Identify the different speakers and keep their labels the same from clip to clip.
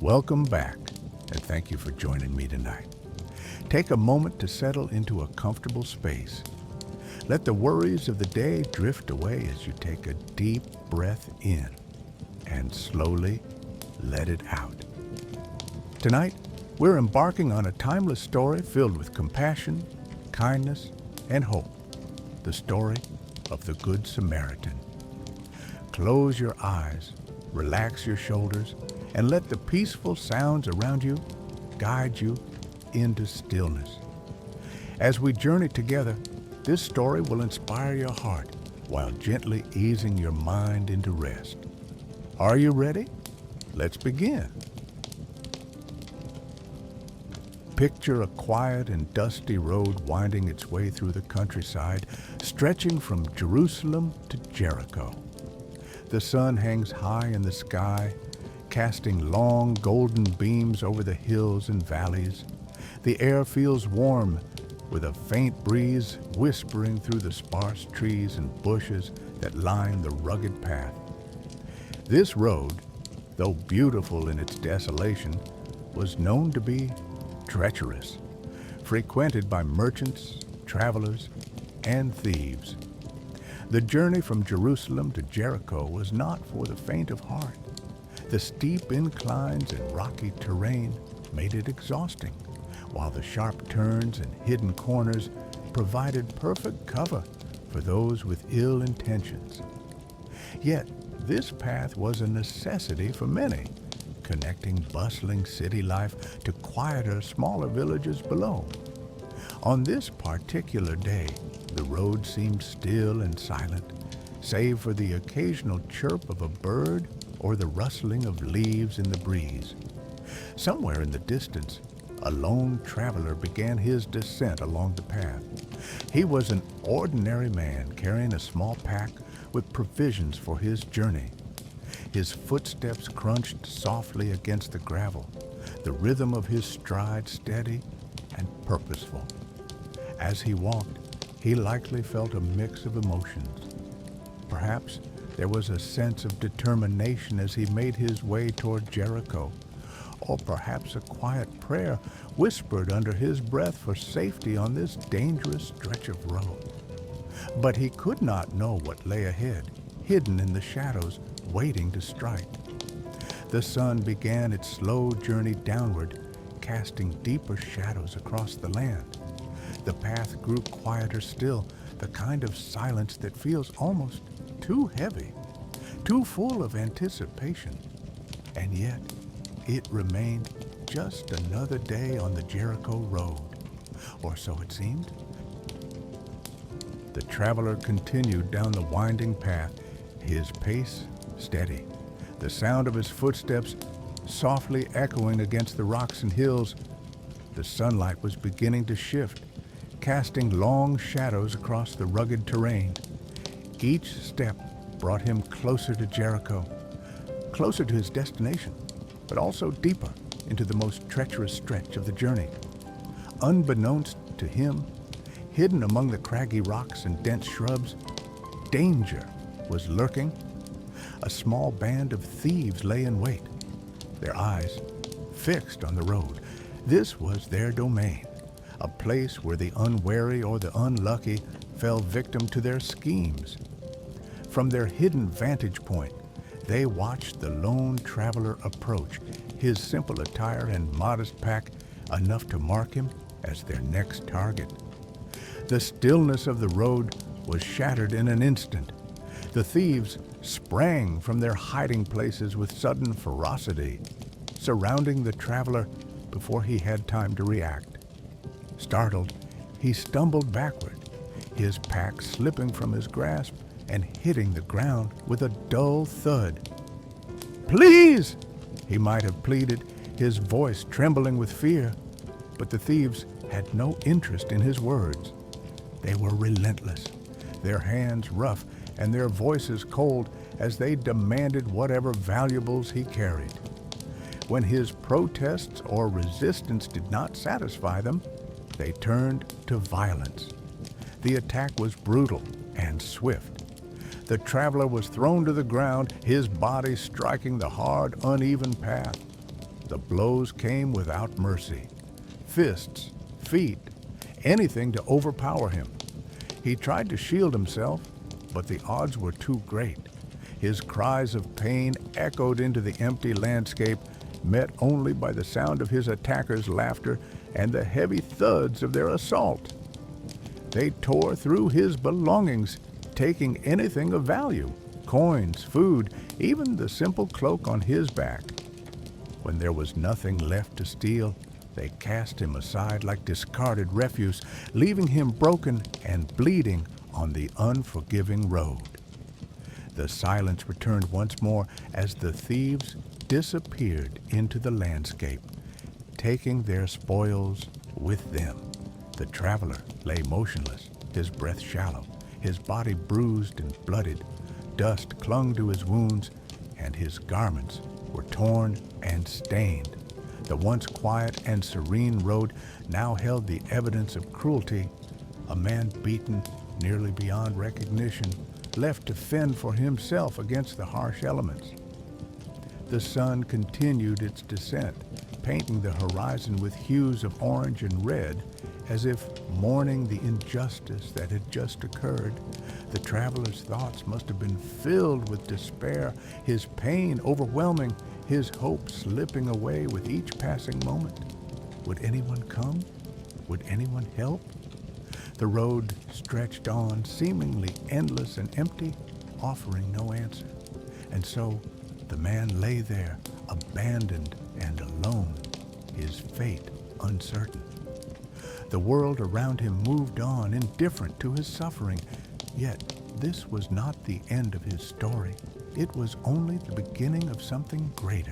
Speaker 1: Welcome back, and thank you for joining me tonight. Take a moment to settle into a comfortable space. Let the worries of the day drift away as you take a deep breath in and slowly let it out. Tonight, we're embarking on a timeless story filled with compassion, kindness, and hope. The story of the Good Samaritan. Close your eyes, relax your shoulders, and let the peaceful sounds around you guide you into stillness. As we journey together, this story will inspire your heart while gently easing your mind into rest. Are you ready? Let's begin. Picture a quiet and dusty road winding its way through the countryside, stretching from Jerusalem to Jericho. The sun hangs high in the sky, casting long golden beams over the hills and valleys. The air feels warm, with a faint breeze whispering through the sparse trees and bushes that line the rugged path. This road, though beautiful in its desolation, was known to be treacherous, frequented by merchants, travelers, and thieves. The journey from Jerusalem to Jericho was not for the faint of heart. The steep inclines and rocky terrain made it exhausting, while the sharp turns and hidden corners provided perfect cover for those with ill intentions. Yet, this path was a necessity for many, connecting bustling city life to quieter, smaller villages below. On this particular day, the road seemed still and silent, save for the occasional chirp of a bird or the rustling of leaves in the breeze. Somewhere in the distance, a lone traveler began his descent along the path. He was an ordinary man carrying a small pack with provisions for his journey. His footsteps crunched softly against the gravel, the rhythm of his stride steady and purposeful. As he walked, he likely felt a mix of emotions. Perhaps there was a sense of determination as he made his way toward Jericho, or perhaps a quiet prayer whispered under his breath for safety on this dangerous stretch of road. But he could not know what lay ahead, hidden in the shadows, waiting to strike. The sun began its slow journey downward, casting deeper shadows across the land. The path grew quieter still, the kind of silence that feels almost too heavy, too full of anticipation. And yet, it remained just another day on the Jericho road, or so it seemed. The traveler continued down the winding path, his pace steady, the sound of his footsteps softly echoing against the rocks and hills. The sunlight was beginning to shift, casting long shadows across the rugged terrain. Each step brought him closer to Jericho, closer to his destination, but also deeper into the most treacherous stretch of the journey. Unbeknownst to him, hidden among the craggy rocks and dense shrubs, danger was lurking. A small band of thieves lay in wait, their eyes fixed on the road. This was their domain, a place where the unwary or the unlucky fell victim to their schemes. From their hidden vantage point, they watched the lone traveler approach, his simple attire and modest pack enough to mark him as their next target. The stillness of the road was shattered in an instant. The thieves sprang from their hiding places with sudden ferocity, surrounding the traveler before he had time to react. Startled, he stumbled backward, his pack slipping from his grasp and hitting the ground with a dull thud. "Please!" he might have pleaded, his voice trembling with fear, but the thieves had no interest in his words. They were relentless, their hands rough and their voices cold as they demanded whatever valuables he carried. When his protests or resistance did not satisfy them, they turned to violence. The attack was brutal and swift. The traveler was thrown to the ground, his body striking the hard, uneven path. The blows came without mercy. Fists, feet, anything to overpower him. He tried to shield himself, but the odds were too great. His cries of pain echoed into the empty landscape, met only by the sound of his attackers' laughter and the heavy thuds of their assault. They tore through his belongings, taking anything of value, coins, food, even the simple cloak on his back. When there was nothing left to steal, they cast him aside like discarded refuse, leaving him broken and bleeding on the unforgiving road. The silence returned once more as the thieves disappeared into the landscape, taking their spoils with them. The traveler lay motionless, his breath shallow, his body bruised and bloodied. Dust clung to his wounds, and his garments were torn and stained. The once quiet and serene road now held the evidence of cruelty. A man beaten nearly beyond recognition, left to fend for himself against the harsh elements. The sun continued its descent, painting the horizon with hues of orange and red, as if mourning the injustice that had just occurred. The traveler's thoughts must have been filled with despair, his pain overwhelming, his hope slipping away with each passing moment. Would anyone come? Would anyone help? The road stretched on, seemingly endless and empty, offering no answer. And so the man lay there, abandoned and alone, his fate uncertain. The world around him moved on, indifferent to his suffering. Yet this was not the end of his story. It was only the beginning of something greater.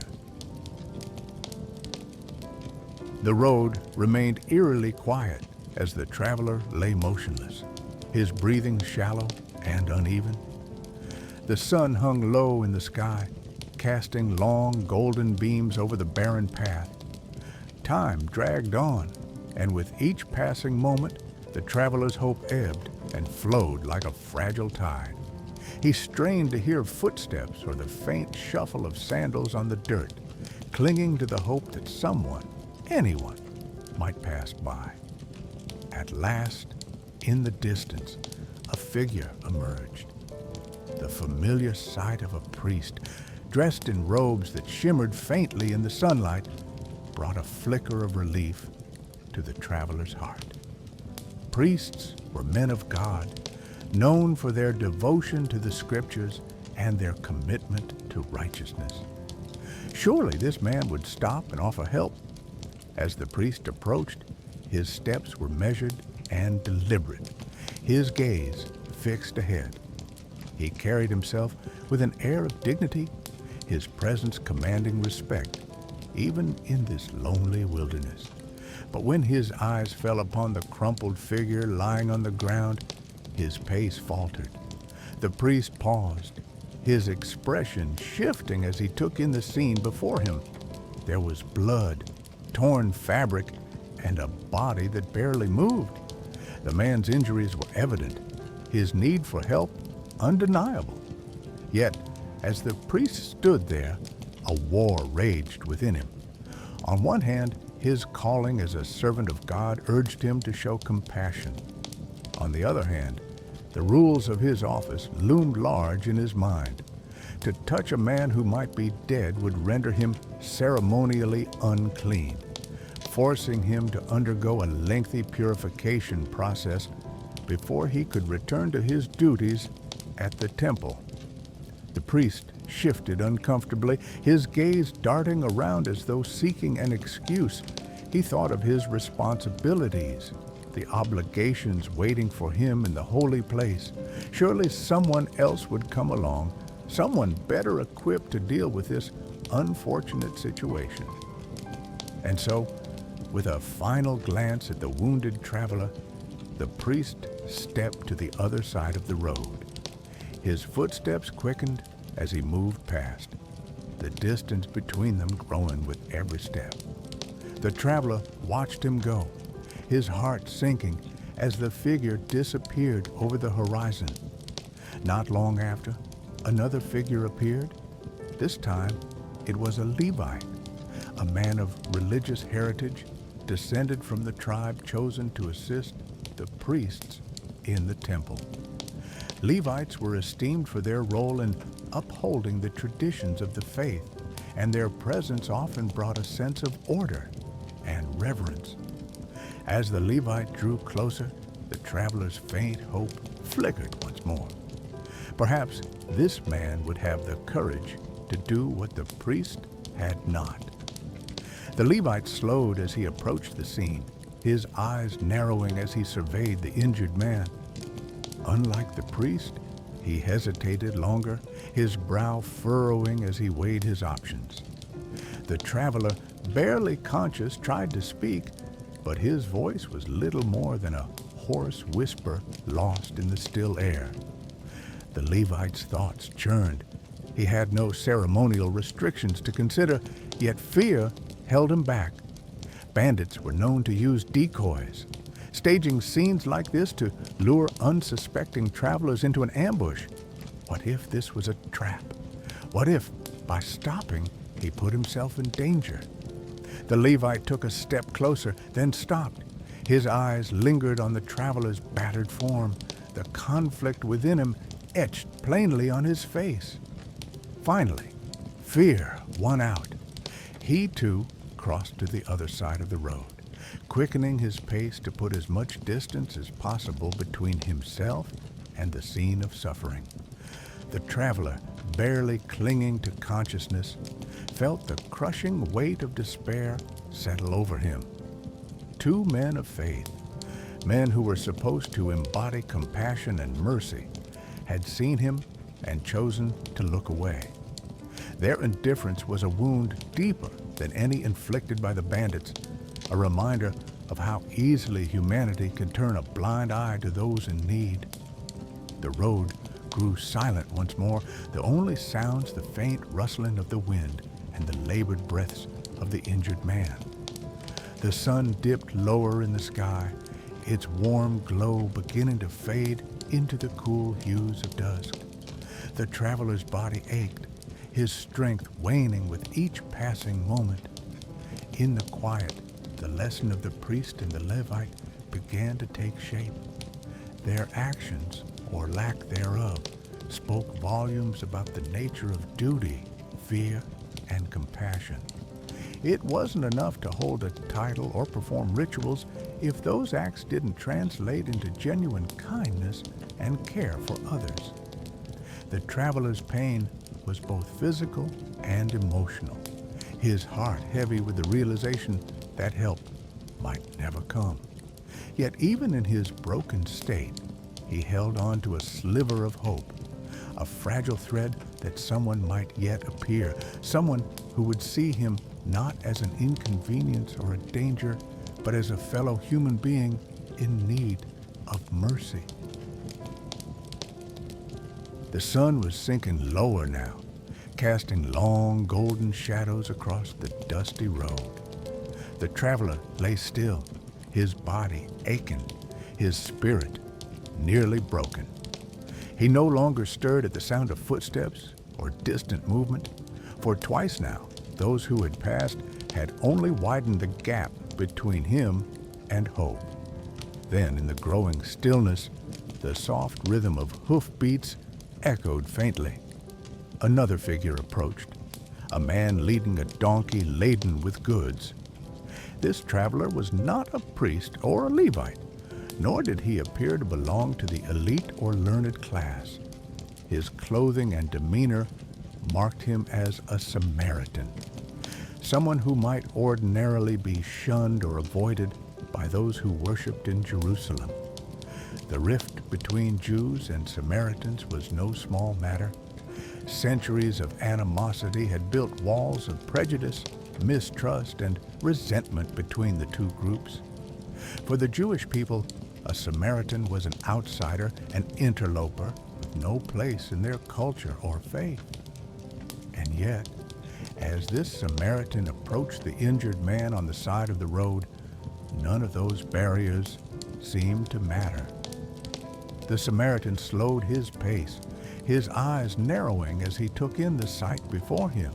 Speaker 1: The road remained eerily quiet as the traveler lay motionless, his breathing shallow and uneven. The sun hung low in the sky, casting long golden beams over the barren path. Time dragged on, and with each passing moment, the traveler's hope ebbed and flowed like a fragile tide. He strained to hear footsteps or the faint shuffle of sandals on the dirt, clinging to the hope that someone, anyone, might pass by. At last, in the distance, a figure emerged. The familiar sight of a priest, dressed in robes that shimmered faintly in the sunlight, brought a flicker of relief to the traveler's heart. Priests were men of God, known for their devotion to the scriptures and their commitment to righteousness. Surely this man would stop and offer help. As the priest approached, his steps were measured and deliberate, his gaze fixed ahead. He carried himself with an air of dignity, his presence commanding respect, even in this lonely wilderness. But when his eyes fell upon the crumpled figure lying on the ground, his pace faltered. The priest paused, his expression shifting as he took in the scene before him. There was blood, torn fabric, and a body that barely moved. The man's injuries were evident, his need for help undeniable. Yet, as the priest stood there, a war raged within him. On one hand, his calling as a servant of God urged him to show compassion. On the other hand, the rules of his office loomed large in his mind. To touch a man who might be dead would render him ceremonially unclean, forcing him to undergo a lengthy purification process before he could return to his duties at the temple. The priest shifted uncomfortably, his gaze darting around as though seeking an excuse. He thought of his responsibilities, the obligations waiting for him in the holy place. Surely someone else would come along, someone better equipped to deal with this unfortunate situation. And so, with a final glance at the wounded traveler, the priest stepped to the other side of the road. His footsteps quickened as he moved past, the distance between them growing with every step. The traveler watched him go, his heart sinking as the figure disappeared over the horizon. Not long after, another figure appeared. This time, it was a Levite, a man of religious heritage, descended from the tribe chosen to assist the priests in the temple. Levites were esteemed for their role in upholding the traditions of the faith, and their presence often brought a sense of order and reverence. As the Levite drew closer, the traveler's faint hope flickered once more. Perhaps this man would have the courage to do what the priest had not. The Levite slowed as he approached the scene, his eyes narrowing as he surveyed the injured man. Unlike the priest, he hesitated longer, his brow furrowing as he weighed his options. The traveler, barely conscious, tried to speak, but his voice was little more than a hoarse whisper lost in the still air. The Levite's thoughts churned. He had no ceremonial restrictions to consider, yet fear held him back. Bandits were known to use decoys, staging scenes like this to lure unsuspecting travelers into an ambush. What if this was a trap? What if, by stopping, he put himself in danger? The Levite took a step closer, then stopped. His eyes lingered on the traveler's battered form, the conflict within him etched plainly on his face. Finally, fear won out. He, too, crossed to the other side of the road, quickening his pace to put as much distance as possible between himself and the scene of suffering. The traveler, barely clinging to consciousness, felt the crushing weight of despair settle over him. Two men of faith, men who were supposed to embody compassion and mercy, had seen him and chosen to look away. Their indifference was a wound deeper than any inflicted by the bandits, a reminder of how easily humanity can turn a blind eye to those in need. The road grew silent once more, the only sounds the faint rustling of the wind and the labored breaths of the injured man. The sun dipped lower in the sky, its warm glow beginning to fade into the cool hues of dusk. The traveler's body ached, his strength waning with each passing moment. In the quiet, the lesson of the priest and the Levite began to take shape. Their actions, or lack thereof, spoke volumes about the nature of duty, fear, and compassion. It wasn't enough to hold a title or perform rituals if those acts didn't translate into genuine kindness and care for others. The traveler's pain was both physical and emotional, his heart heavy with the realization that help might never come. Yet even in his broken state, he held on to a sliver of hope, a fragile thread that someone might yet appear, someone who would see him not as an inconvenience or a danger, but as a fellow human being in need of mercy. The sun was sinking lower now, casting long golden shadows across the dusty road. The traveler lay still, his body aching, his spirit nearly broken. He no longer stirred at the sound of footsteps or distant movement, for twice now those who had passed had only widened the gap between him and hope. Then, in the growing stillness, the soft rhythm of hoofbeats echoed faintly. Another figure approached, a man leading a donkey laden with goods. This traveler was not a priest or a Levite, nor did he appear to belong to the elite or learned class. His clothing and demeanor marked him as a Samaritan, someone who might ordinarily be shunned or avoided by those who worshipped in Jerusalem. The rift between Jews and Samaritans was no small matter. Centuries of animosity had built walls of prejudice, mistrust, and resentment between the two groups. For the Jewish people, a Samaritan was an outsider, an interloper, with no place in their culture or faith. And yet, as this Samaritan approached the injured man on the side of the road, none of those barriers seemed to matter. The Samaritan slowed his pace, his eyes narrowing as he took in the sight before him.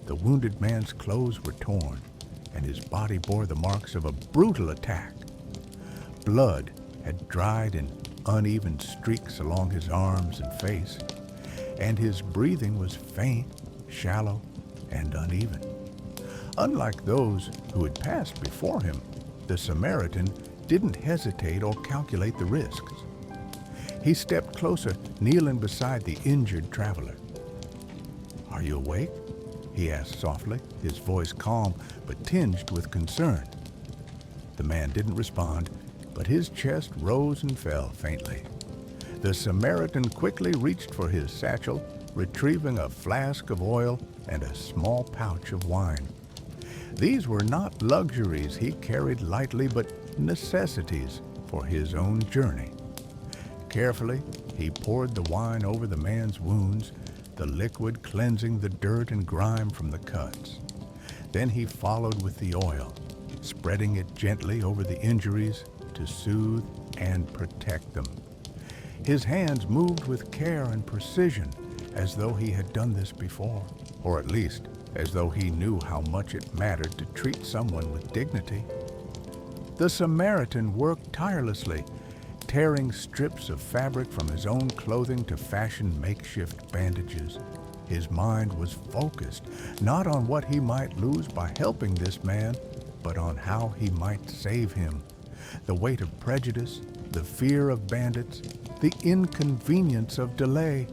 Speaker 1: The wounded man's clothes were torn, and his body bore the marks of a brutal attack. Blood had dried in uneven streaks along his arms and face, and his breathing was faint, shallow, and uneven. Unlike those who had passed before him, the Samaritan didn't hesitate or calculate the risks. He stepped closer, kneeling beside the injured traveler. "Are you awake?" he asked softly, his voice calm but tinged with concern. The man didn't respond, but his chest rose and fell faintly. The Samaritan quickly reached for his satchel, retrieving a flask of oil and a small pouch of wine. These were not luxuries he carried lightly, but necessities for his own journey. Carefully, he poured the wine over the man's wounds, the liquid cleansing the dirt and grime from the cuts. Then he followed with the oil, spreading it gently over the injuries to soothe and protect them. His hands moved with care and precision, as though he had done this before, or at least as though he knew how much it mattered to treat someone with dignity. The Samaritan worked tirelessly, tearing strips of fabric from his own clothing to fashion makeshift bandages. His mind was focused, not on what he might lose by helping this man, but on how he might save him. The weight of prejudice, the fear of bandits, the inconvenience of delay,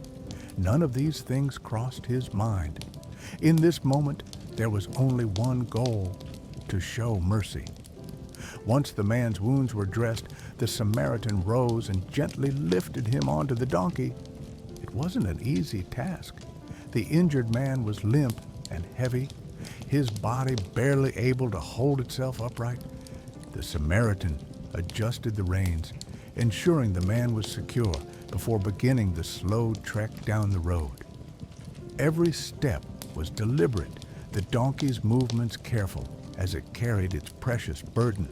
Speaker 1: none of these things crossed his mind. In this moment, there was only one goal: to show mercy. Once the man's wounds were dressed, the Samaritan rose and gently lifted him onto the donkey. It wasn't an easy task. The injured man was limp and heavy, his body barely able to hold itself upright. The Samaritan adjusted the reins, ensuring the man was secure before beginning the slow trek down the road. Every step was deliberate, the donkey's movements careful as it carried its precious burden.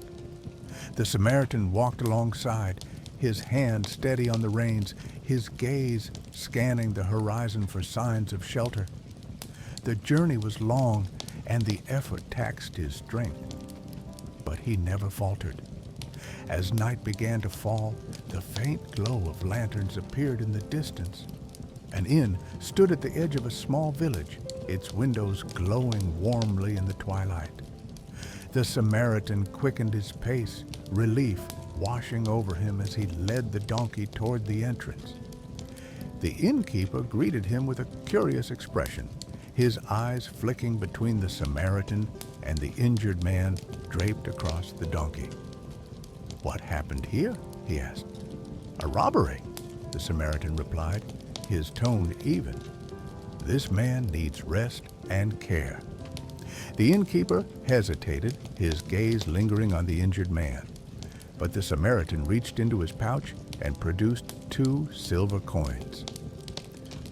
Speaker 1: The Samaritan walked alongside, his hand steady on the reins, his gaze scanning the horizon for signs of shelter. The journey was long, and the effort taxed his strength, but he never faltered. As night began to fall, the faint glow of lanterns appeared in the distance. An inn stood at the edge of a small village, its windows glowing warmly in the twilight. The Samaritan quickened his pace, relief washing over him as he led the donkey toward the entrance. The innkeeper greeted him with a curious expression, his eyes flicking between the Samaritan and the injured man draped across the donkey. "What happened here?" he asked. "A robbery," the Samaritan replied, his tone even. "This man needs rest and care." The innkeeper hesitated, his gaze lingering on the injured man. But the Samaritan reached into his pouch and produced 2 silver coins.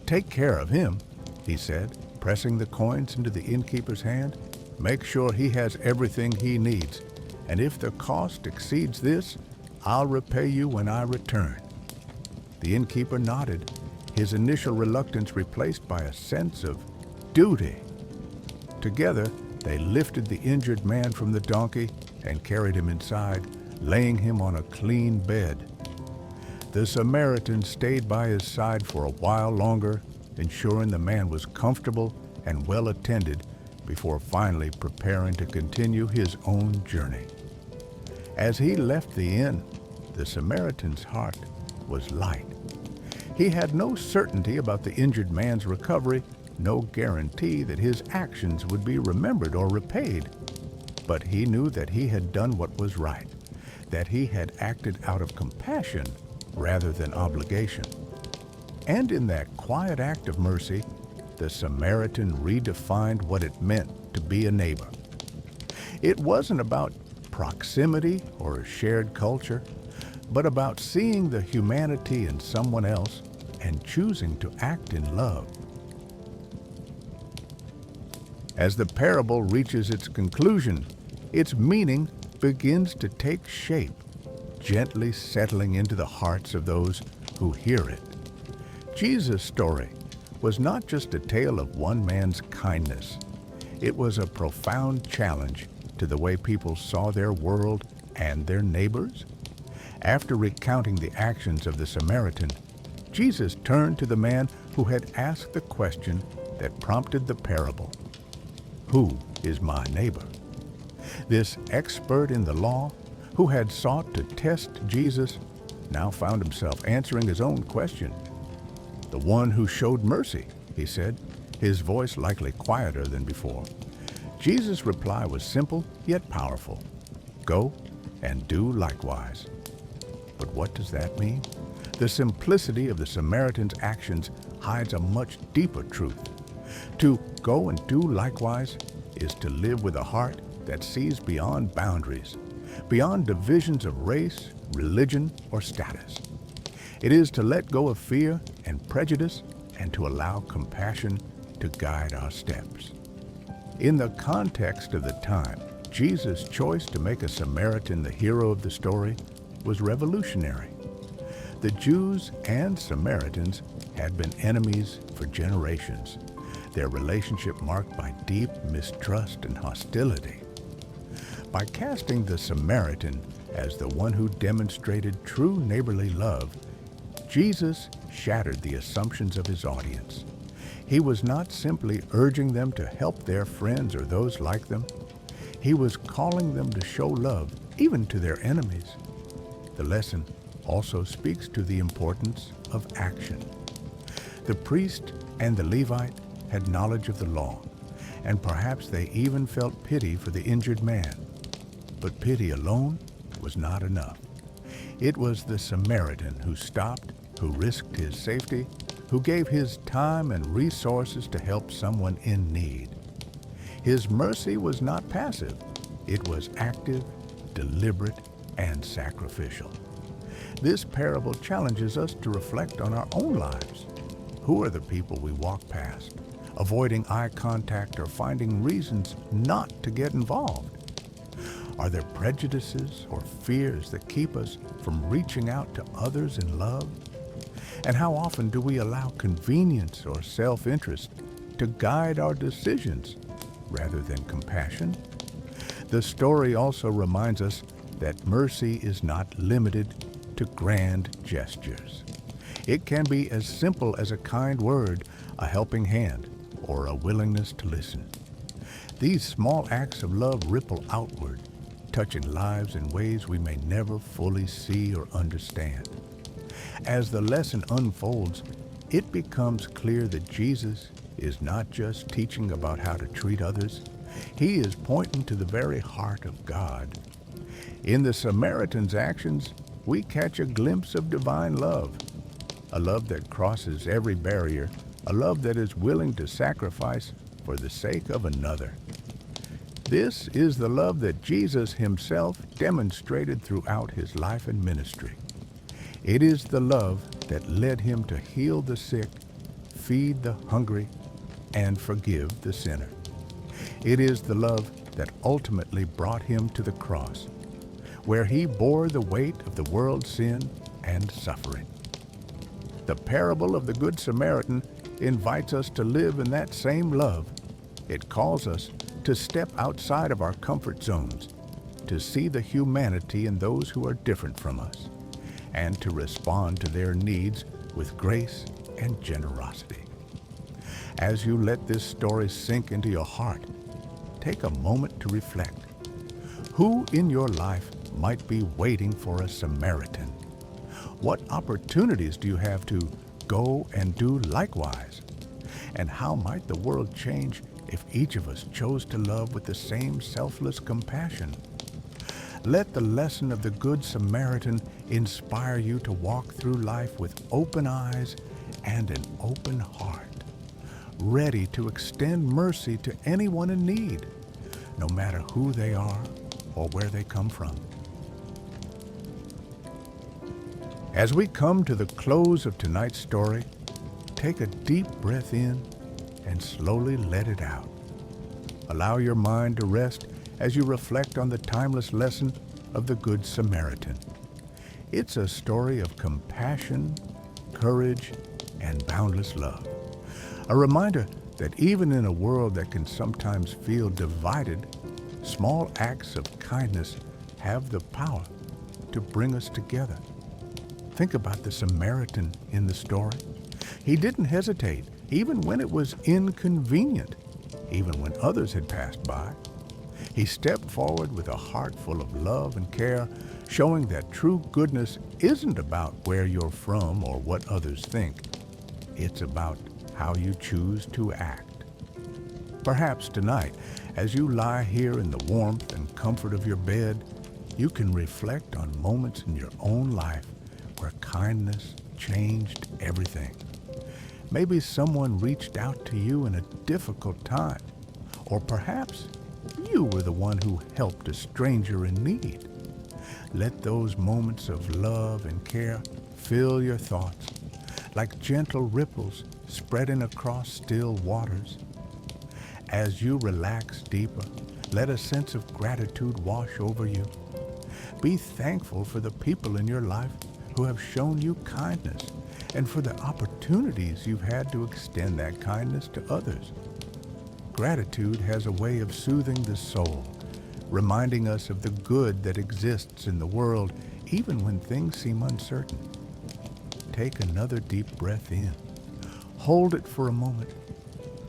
Speaker 1: "Take care of him," he said, pressing the coins into the innkeeper's hand. "Make sure he has everything he needs, and if the cost exceeds this, I'll repay you when I return." The innkeeper nodded, his initial reluctance replaced by a sense of duty. Together, they lifted the injured man from the donkey and carried him inside, laying him on a clean bed. The Samaritan stayed by his side for a while longer, ensuring the man was comfortable and well attended before finally preparing to continue his own journey. As he left the inn, the Samaritan's heart was light. He had no certainty about the injured man's recovery, no guarantee that his actions would be remembered or repaid. But he knew that he had done what was right, that he had acted out of compassion rather than obligation. And in that quiet act of mercy, the Samaritan redefined what it meant to be a neighbor. It wasn't about proximity or a shared culture, but about seeing the humanity in someone else and choosing to act in love. As the parable reaches its conclusion, its meaning begins to take shape, gently settling into the hearts of those who hear it. Jesus' story was not just a tale of one man's kindness. It was a profound challenge to the way people saw their world and their neighbors. After recounting the actions of the Samaritan, Jesus turned to the man who had asked the question that prompted the parable. Who is my neighbor? This expert in the law, who had sought to test Jesus, now found himself answering his own question. The one who showed mercy, he said, his voice likely quieter than before. Jesus' reply was simple yet powerful. Go and do likewise. But what does that mean? The simplicity of the Samaritan's actions hides a much deeper truth. To go and do likewise is to live with a heart that sees beyond boundaries, beyond divisions of race, religion, or status. It is to let go of fear and prejudice and to allow compassion to guide our steps. In the context of the time, Jesus' choice to make a Samaritan the hero of the story was revolutionary. The Jews and Samaritans had been enemies for generations, their relationship marked by deep mistrust and hostility. By casting the Samaritan as the one who demonstrated true neighborly love, Jesus shattered the assumptions of his audience. He was not simply urging them to help their friends or those like them. He was calling them to show love, even to their enemies. The lesson also speaks to the importance of action. The priest and the Levite had knowledge of the law, and perhaps they even felt pity for the injured man. But pity alone was not enough. It was the Samaritan who stopped, who risked his safety, who gave his time and resources to help someone in need. His mercy was not passive. It was active, deliberate, and sacrificial. This parable challenges us to reflect on our own lives. Who are the people we walk past, avoiding eye contact or finding reasons not to get involved? Are there prejudices or fears that keep us from reaching out to others in love? And how often do we allow convenience or self-interest to guide our decisions rather than compassion? The story also reminds us that mercy is not limited to grand gestures. It can be as simple as a kind word, a helping hand, or a willingness to listen. These small acts of love ripple outward, touching lives in ways we may never fully see or understand. As the lesson unfolds, it becomes clear that Jesus is not just teaching about how to treat others. He is pointing to the very heart of God. In the Samaritan's actions, we catch a glimpse of divine love, a love that crosses every barrier, a love that is willing to sacrifice for the sake of another. This is the love that Jesus himself demonstrated throughout his life and ministry. It is the love that led him to heal the sick, feed the hungry, and forgive the sinner. It is the love that ultimately brought him to the cross, where he bore the weight of the world's sin and suffering. The parable of the Good Samaritan invites us to live in that same love. It calls us to step outside of our comfort zones, to see the humanity in those who are different from us, and to respond to their needs with grace and generosity. As you let this story sink into your heart, take a moment to reflect. Who in your life might be waiting for a Samaritan? What opportunities do you have to go and do likewise? And how might the world change if each of us chose to love with the same selfless compassion? Let the lesson of the Good Samaritan inspire you to walk through life with open eyes and an open heart, ready to extend mercy to anyone in need, no matter who they are or where they come from. As we come to the close of tonight's story, take a deep breath in and slowly let it out. Allow your mind to rest as you reflect on the timeless lesson of the Good Samaritan. It's a story of compassion, courage, and boundless love. A reminder that even in a world that can sometimes feel divided, small acts of kindness have the power to bring us together. Think about the Samaritan in the story. He didn't hesitate, even when it was inconvenient, even when others had passed by. He stepped forward with a heart full of love and care, showing that true goodness isn't about where you're from or what others think. It's about how you choose to act. Perhaps tonight, as you lie here in the warmth and comfort of your bed, you can reflect on moments in your own life where kindness changed everything. Maybe someone reached out to you in a difficult time, or perhaps you were the one who helped a stranger in need. Let those moments of love and care fill your thoughts, like gentle ripples spreading across still waters. As you relax deeper, let a sense of gratitude wash over you. Be thankful for the people in your life who have shown you kindness and for the opportunities you've had to extend that kindness to others. Gratitude has a way of soothing the soul, reminding us of the good that exists in the world even when things seem uncertain. Take another deep breath in. Hold it for a moment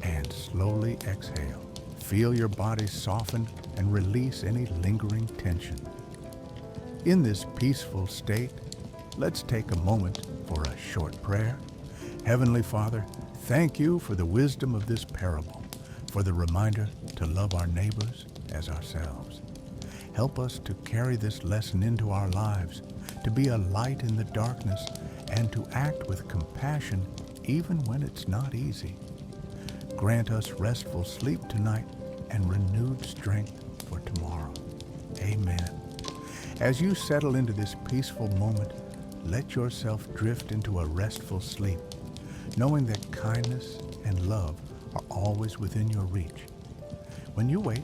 Speaker 1: and slowly exhale. Feel your body soften and release any lingering tension. In this peaceful state, let's take a moment for a short prayer. Heavenly Father, thank you for the wisdom of this parable, for the reminder to love our neighbors as ourselves. Help us to carry this lesson into our lives, to be a light in the darkness, and to act with compassion even when it's not easy. Grant us restful sleep tonight and renewed strength for tomorrow. Amen. As you settle into this peaceful moment, let yourself drift into a restful sleep, knowing that kindness and love are always within your reach. When you wake,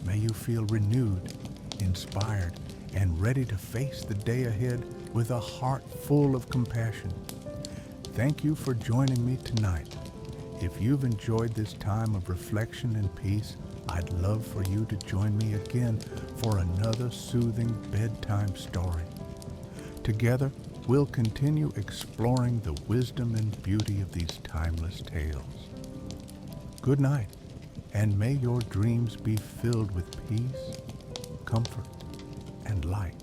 Speaker 1: may you feel renewed, inspired, and ready to face the day ahead with a heart full of compassion. Thank you for joining me tonight. If you've enjoyed this time of reflection and peace, I'd love for you to join me again for another soothing bedtime story. Together, we'll continue exploring the wisdom and beauty of these timeless tales. Good night, and may your dreams be filled with peace, comfort, and light.